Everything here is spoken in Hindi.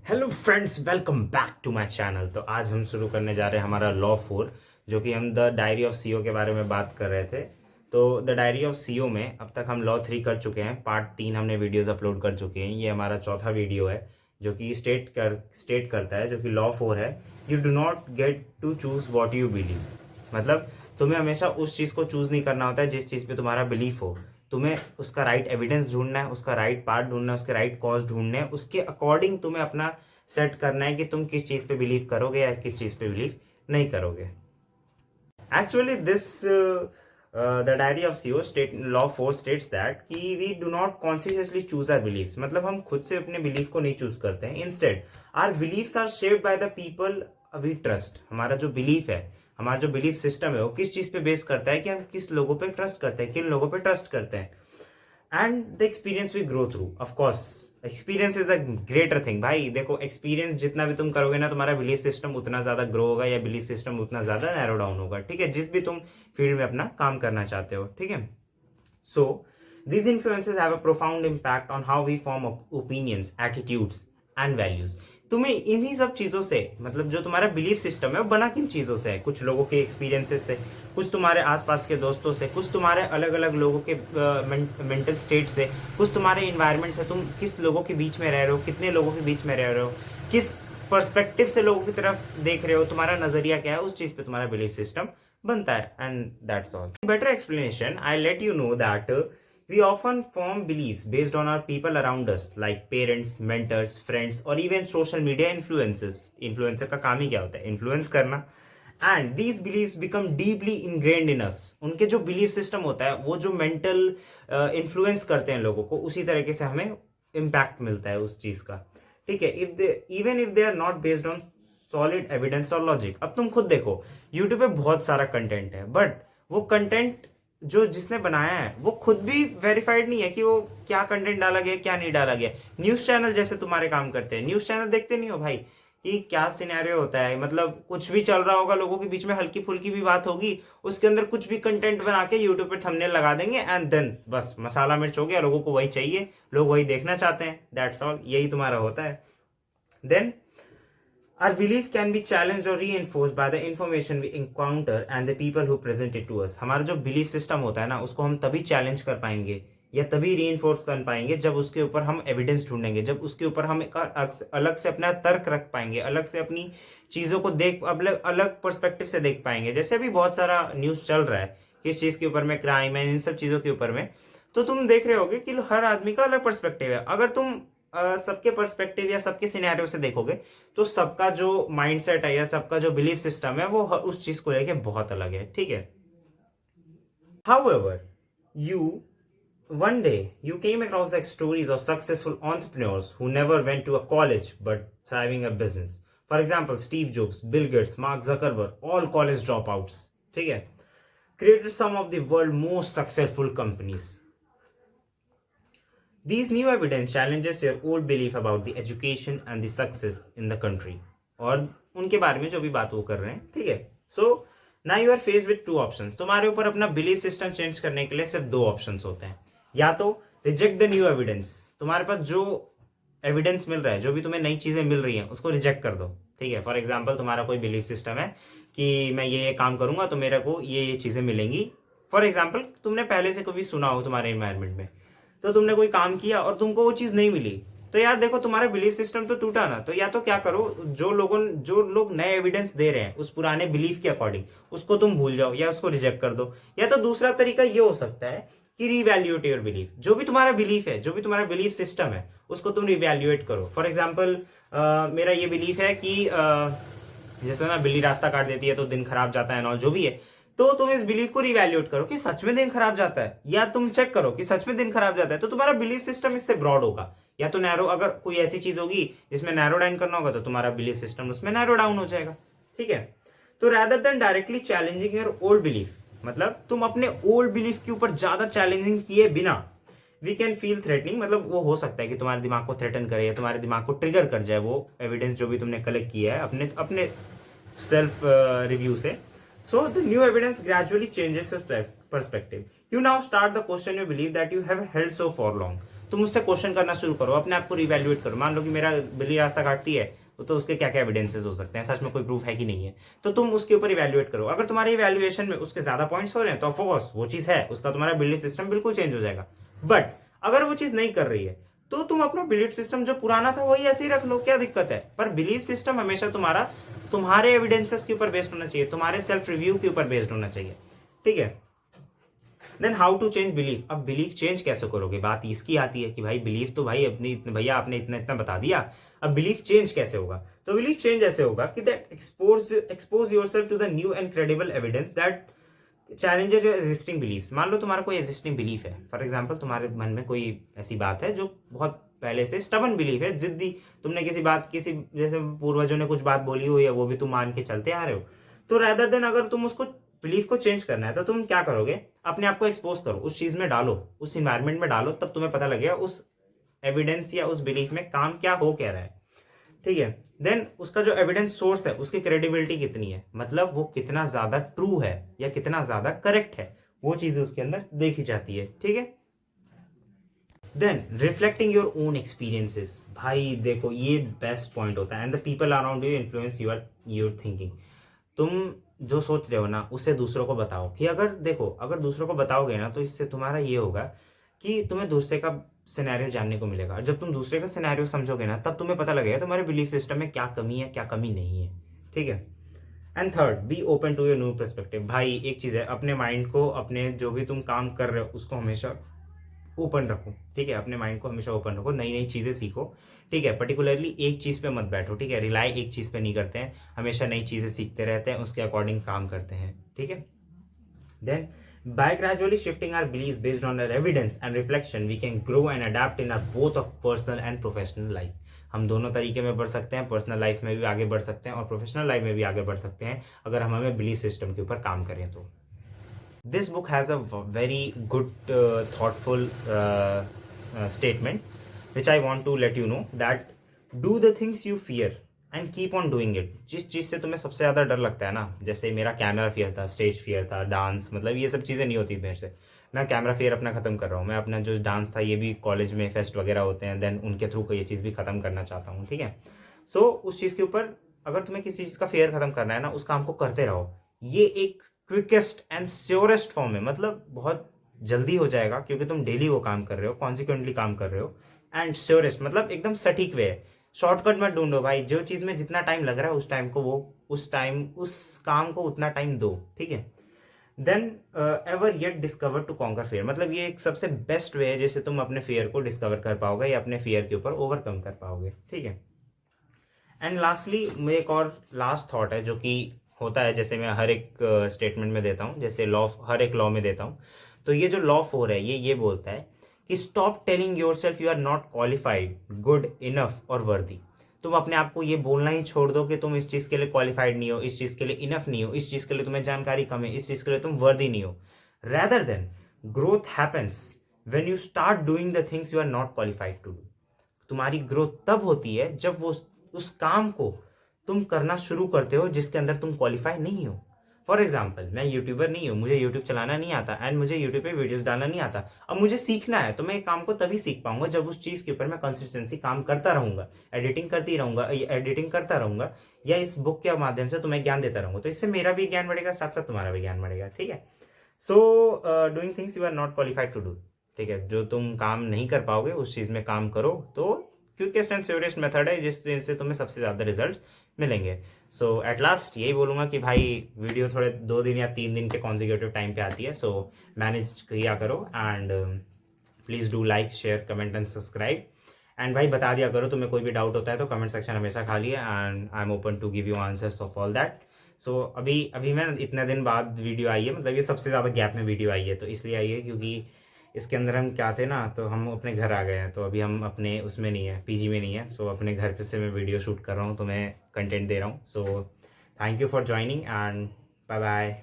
Hello friends, welcome back to my channel. तो आज हम शुरू करने जा रहे हैं हमारा लॉ 4, जो कि हम द डायरी ऑफ सीओ के बारे में बात कर रहे थे। तो द डायरी ऑफ सीओ में अब तक हम लॉ 3 कर चुके हैं। पार्ट 3 हमने वीडियोस अपलोड कर चुके हैं। ये हमारा चौथा वीडियो है जो कि स्टेट करता है, जो कि लॉ 4 है। You do not get to choose what you believe. मतलब तुम्हें हमेशा उस चीज़ को चूज नहीं करना होता है जिस चीज़ पे तुम्हारा बिलीफ हो। तुम्हें उसका राइट एविडेंस ढूंढना है, उसका राइट पार्ट ढूंढना है, उसके राइट कॉज ढूंढने हैं। उसके अकॉर्डिंग तुम्हें अपना सेट करना है कि तुम किस चीज पे बिलीव करोगे या किस चीज पे बिलीव नहीं करोगे। Actually this the diary of CO state law 4 states that कि we do not consciously choose our beliefs. मतलब हम खुद से अपने बिलीफ को नहीं चूज करते हैं। Instead our beliefs are shaped by the people we trust. हमारा जो बिलीफ है, हमारा जो बिलीफ सिस्टम है, वो किस चीज पे बेस करता है कि हम किस लोगों पे ट्रस्ट करते हैं, किन लोगों पे ट्रस्ट करते हैं। And the experience we grow through. Of course experience is a greater thing. भाई देखो, एक्सपीरियंस जितना भी तुम करोगे ना, तुम्हारा बिलीफ सिस्टम उतना ज्यादा ग्रो होगा या बिलीफ सिस्टम उतना ज्यादा नैरो डाउन होगा। ठीक है, जिस भी तुम फील्ड में अपना काम करना चाहते हो। ठीक है, सो these influences have a profound impact on how we form opinions, attitudes and values. तुम्हें इन्हीं सब चीजों से, मतलब जो तुम्हारा बिलीफ सिस्टम है वो बना किन चीजों से है? कुछ लोगों के एक्सपीरियंसेस से, कुछ तुम्हारे आसपास के दोस्तों से, कुछ तुम्हारे अलग अलग लोगों के मेंटल स्टेट से, कुछ तुम्हारे इन्वायरमेंट से। तुम किस लोगों के बीच में रह रहे हो, कितने लोगों के बीच में रह रहे हो, किस पर्सपेक्टिव से लोगों की तरफ देख रहे हो, तुम्हारा नजरिया क्या है, उस चीज पे तुम्हारा बिलीफ सिस्टम बनता है। And that's all. Better explanation, I let you know that we often form beliefs based on our people around us, like parents, mentors, friends, or even social media influencers. Influencer का काम ही क्या होता है? इन्फ्लुएंस करना। And these beliefs become deeply ingrained in us. उनके जो बिलीफ सिस्टम होता है, वो जो मेंटल इन्फ्लुएंस करते हैं लोगों को, उसी तरीके से हमें इम्पैक्ट मिलता है उस चीज का। ठीक है, even if they are not based on solid evidence और लॉजिक। अब तुम खुद देखो, यूट्यूब पे बहुत सारा कंटेंट है, बट वो कंटेंट जो जिसने बनाया है वो खुद भी वेरीफाइड नहीं है कि वो क्या कंटेंट डाला गया, क्या नहीं डाला गया। न्यूज चैनल जैसे तुम्हारे काम करते हैं, न्यूज चैनल देखते नहीं हो भाई कि क्या सिनेरियो होता है? मतलब कुछ भी चल रहा होगा, लोगों के बीच में हल्की फुल्की भी बात होगी, उसके अंदर कुछ भी कंटेंट बना के यूट्यूब पे थंबनेल लगा देंगे, एंड देन बस मसाला मिर्च हो गया। लोगों को वही चाहिए, लोग वही देखना चाहते हैं। दैट्स ऑल, यही तुम्हारा होता है। Then our belief can be challenged or reinforced by the information we encounter and the people who present it to us. हमारा जो बिलीफ सिस्टम होता है ना, उसको हम तभी चैलेंज कर पाएंगे या तभी रीइंफोर्स कर पाएंगे जब उसके ऊपर हम एविडेंस ढूंढेंगे, जब उसके ऊपर हम एक अलग से अपना तर्क रख पाएंगे, अलग से अपनी चीजों को देख अलग अलग पर्सपेक्टिव से देख पाएंगे। जैसे अभी बहुत सारा न्यूज चल रहा है किस चीज के ऊपर में, क्राइम है, इन सब चीजों के ऊपर में। तो तुम देख रहे होगे कि हर आदमी का अलग पर्सपेक्टिव है। अगर तुम सबके पर्सपेक्टिव या सबके सिनेरियो से देखोगे तो सबका जो माइंडसेट है या सबका जो बिलीफ सिस्टम है वो उस चीज को लेके बहुत अलग है। ठीक है, however, you one day you came across like stories of successful entrepreneurs who never went to a college but thriving a business. For example, Steve Jobs, Bill Gates, Mark Zuckerberg, all college dropouts. ठीक है, created some of the world most successful companies. These new evidence challenges your old belief about the education and the success in the country. और उनके बारे में जो भी बात वो कर रहे हैं। ठीक है, so now you are faced with two options. तुम्हारे ऊपर अपना बिलीफ सिस्टम चेंज करने के लिए सिर्फ दो ऑप्शंस होते हैं। या तो रिजेक्ट द न्यू एविडेंस, तुम्हारे पास जो एविडेंस मिल रहा है, जो भी तुम्हें नई चीजें मिल रही हैं, उसको रिजेक्ट कर दो। ठीक है, फॉर एग्जाम्पल तुम्हारा कोई बिलीफ सिस्टम है कि मैं ये काम करूंगा तो मेरे को ये चीजें मिलेंगी। फॉर एग्जाम्पल, तुमने पहले से कभी सुना हो तुम्हारे एनवायरमेंट में, तो तुमने कोई काम किया और तुमको वो चीज नहीं मिली, तो यार देखो तुम्हारा बिलीफ सिस्टम तो टूटा ना। तो या तो क्या करो, जो लोग नए एविडेंस दे रहे हैं उस पुराने बिलीफ के अकॉर्डिंग, उसको तुम भूल जाओ या उसको रिजेक्ट कर दो। या तो दूसरा तरीका ये हो सकता है कि रिवैल्यूएट योर बिलीफ। जो भी तुम्हारा बिलीफ है, जो भी तुम्हारा बिलीफ सिस्टम है, उसको तुम रिवैल्यूएट करो। फॉर एग्जाम्पल, मेरा ये बिलीफ है कि जैसे ना बिल्ली रास्ता काट देती है तो दिन खराब जाता है ना, जो भी है, तो तुम इस बिलीफ को रिवैल्यूएट करो कि सच में दिन खराब जाता है, या तुम चेक करो कि सच में दिन खराब जाता है। तो तुम्हारा बिलीफ सिस्टम इससे ब्रॉड होगा। या तो नैरो, अगर कोई ऐसी चीज होगी जिसमें नैरो डाउन करना होगा तो तुम्हारा बिलीफ सिस्टम उसमें नैरो डाउन हो जाएगा। ठीक है, तो rather than directly challenging your old belief, मतलब तुम अपने ओल्ड बिलीफ के ऊपर ज्यादा चैलेंजिंग किए बिना, वी कैन फील थ्रेटनिंग, मतलब वो हो सकता है कि तुम्हारे दिमाग को थ्रेटन करे या तुम्हारे दिमाग को ट्रिगर कर जाए वो एविडेंस जो भी तुमने कलेक्ट किया है अपने अपने सेल्फ रिव्यू से। So the new evidence gradually changes your perspective. You now start the question you believe that you have held so for long. तुम उससे क्वेश्चन करना शुरू करो, अपने आप को रिवैल्यूएट करो। मान लो कि मेरा बिल्ली रास्ता काटती है, तो उसके क्या क्या एविडेंसेस हो सकते हैं, सच में कोई प्रूफ है कि नहीं है, तो तुम उसके ऊपर इवैल्यूएट करो। अगर तुम्हारे इवैल्यूएशन में उसके ज्यादा पॉइंट्स हो रहे हैं तो ऑफकोर्स वो चीज है, उसका तुम्हारा बिलीफ सिस्टम बिल्कुल चेंज हो जाएगा। बट अगर वो चीज नहीं कर रही है तो तुम अपना बिलीफ सिस्टम जो पुराना था वही ऐसे ही रख लो, क्या दिक्कत है। पर बिलीफ सिस्टम हमेशा तुम्हारा तुम्हारे एविडेंसेस के ऊपर बेस्ड होना चाहिए, तुम्हारे सेल्फ रिव्यू के ऊपर बेस्ड होना चाहिए, ठीक है। Then how to change belief. अब बिलीफ चेंज कैसे करोगे, बात इसकी आती है कि भाई बिलीफ तो भाई अपनी भैया आपने इतना इतना बता दिया, अब बिलीफ चेंज कैसे होगा। तो बिलीफ चेंज ऐसे होगा कि that expose yourself to the new and credible evidence that challenges your existing beliefs. मान लो तुम्हारा कोई एग्जिस्टिंग बिलीफ है, फॉर एग्जांपल तुम्हारे मन में कोई ऐसी बात है जो बहुत पहले से स्टबन बिलीफ है, जिद्दी, तुमने किसी जैसे पूर्वजों ने कुछ बात बोली हुई है वो भी तुम मान के चलते आ रहे हो। तो रैदर देन अगर तुम उसको बिलीफ को चेंज करना है तो तुम क्या करोगे, अपने आप को एक्सपोज करो, उस चीज में डालो, उस इन्वायरमेंट में डालो, तब तुम्हें पता लगेगा उस एविडेंस या उस बिलीफ में काम क्या हो कह रहा है, ठीक है। देन उसका जो एविडेंस सोर्स है उसकी क्रेडिबिलिटी कितनी है, मतलब वो कितना ज्यादा ट्रू है या कितना ज्यादा करेक्ट है, वो चीज उसके अंदर देखी जाती है, ठीक है। Then reflecting your own experiences. भाई देखो ये बेस्ट पॉइंट होता है, and the people around you influence your thinking. तुम जो सोच रहे हो ना उससे दूसरों को बताओ, कि अगर देखो अगर दूसरों को बताओगे ना तो इससे तुम्हारा ये होगा कि तुम्हें दूसरे का सिनेरियो जानने को मिलेगा। जब तुम दूसरे का सिनेरियो समझोगे ना तब तुम्हें पता लगेगा तुम्हारे बिलीफ सिस्टम में क्या कमी है क्या कमी नहीं है, ठीक है। And third, be open to your new perspective. भाई एक चीज है, अपने माइंड को, अपने जो भी तुम काम कर रहे हो उसको हमेशा ओपन रखो, ठीक है। अपने माइंड को हमेशा ओपन रखो, नई नई चीजें सीखो, ठीक है। पर्टिकुलरली एक चीज पे मत बैठो, ठीक है। रिलाई एक चीज पे नहीं करते हैं, हमेशा नई चीजें सीखते रहते हैं, उसके अकॉर्डिंग काम करते हैं, ठीक है। Then by gradually shifting our beliefs based on our evidence and reflection we can grow and adapt in our both of personal and professional life। हम दोनों तरीके में बढ़ सकते हैं, पर्सनल लाइफ में भी आगे बढ़ सकते हैं और प्रोफेशनल लाइफ में भी आगे बढ़ सकते हैं अगर हम हमें बिलीफ सिस्टम के ऊपर काम करें तो। This book has a very good, thoughtful statement, which I want to let you know that do the things you fear and keep on doing it। जिस चीज़ से तुम्हें सबसे ज़्यादा डर लगता है ना, जैसे मेरा कैमरा फियर था, स्टेज फियर था, डांस, मतलब ये सब चीज़ें नहीं होती मेरे से। मैं कैमरा फियर अपना ख़त्म कर रहा हूँ, मैं अपना जो डांस था ये भी कॉलेज में फेस्ट वगैरह होते हैं, देन उनके थ्रू ये चीज़ भी ख़त्म करना चाहता हूँ, ठीक है। सो उस चीज़ के ऊपर अगर तुम्हें किसी चीज़ का फेयर ख़त्म करना है ना, उस काम को करते रहो। ये एक क्विकेस्ट एंड श्योरेस्ट फॉर्म है, मतलब बहुत जल्दी हो जाएगा क्योंकि तुम डेली वो काम कर रहे हो, कॉन्सिक्वेंटली काम कर रहे हो। एंड श्योरेस्ट मतलब एकदम सटीक वे है। शॉर्टकट मत ढूंढो भाई, जो चीज में जितना टाइम लग रहा है उस टाइम को उस काम को उतना टाइम दो, ठीक है। Then ever yet discover to conquer fear, मतलब ये एक सबसे बेस्ट वे है जिससे तुम अपने फेयर को डिस्कवर कर पाओगे या अपने फेयर के ऊपर ओवरकम कर पाओगे, ठीक है। एंड लास्टली मेरे एक और लास्ट थॉट है जो कि होता है, जैसे मैं हर एक स्टेटमेंट में देता हूँ, जैसे लॉ, हर एक लॉ में देता हूँ। तो ये जो लॉ 4 है ये बोलता है कि stop telling your self you are not qualified, good enough और वर्दी। तुम अपने आप को ये बोलना ही छोड़ दो कि तुम इस चीज़ के लिए क्वालिफाइड नहीं हो, इस चीज़ के लिए इनफ नहीं हो, इस चीज़ के लिए तुम्हें जानकारी कम है, इस चीज़ के लिए तुम वर्दी नहीं हो। Rather than growth happens when you start doing the things you are not qualified to do. तुम्हारी ग्रोथ तब होती है जब वो उस काम को तुम करना शुरू करते हो जिसके अंदर तुम क्वालिफाई नहीं हो। फॉर एग्जाम्पल, मैं यूट्यूबर नहीं हूँ, मुझे यूट्यूब चलाना नहीं आता एंड मुझे यूट्यूब पे वीडियोस डालना नहीं आता। अब मुझे सीखना है तो मैं एक काम को तभी सीख पाऊंगा जब उस चीज़ के ऊपर मैं कंसिस्टेंसी काम करता रहूंगा, एडिटिंग करता रहूंगा या इस बुक के माध्यम से तुम्हें ज्ञान देता रहूंगा। तो इससे मेरा भी ज्ञान बढ़ेगा, साथ साथ तुम्हारा भी ज्ञान बढ़ेगा, ठीक है। So doing things you are not qualified to do, ठीक है। जो तुम काम नहीं कर पाओगे उस चीज़ में काम करो, तो क्विकेस्ट एंड श्योरेस्ट मेथड है जिससे तुम्हें सबसे ज़्यादा रिजल्ट मिलेंगे। सो एट लास्ट यही बोलूँगा कि भाई वीडियो थोड़े 2 दिन या 3 दिन के कॉन्जिक्यूटिव टाइम पे आती है, सो मैनेज किया करो। And please do like, share, comment and subscribe. And भाई बता दिया करो, तुम्हें कोई भी डाउट होता है तो कमेंट सेक्शन हमेशा खाली है and I am open to give you answers of all that. So अभी मैं इतने दिन बाद वीडियो आई है, मतलब ये सबसे ज़्यादा गैप में वीडियो आई है, तो इसलिए आई है क्योंकि इसके अंदर हम क्या थे ना, तो हम अपने घर आ गए हैं, तो अभी हम अपने उसमें नहीं है, पीजी में नहीं है। सो अपने घर पे से मैं वीडियो शूट कर रहा हूँ, तो मैं कंटेंट दे रहा हूँ। So thank you for joining and bye bye.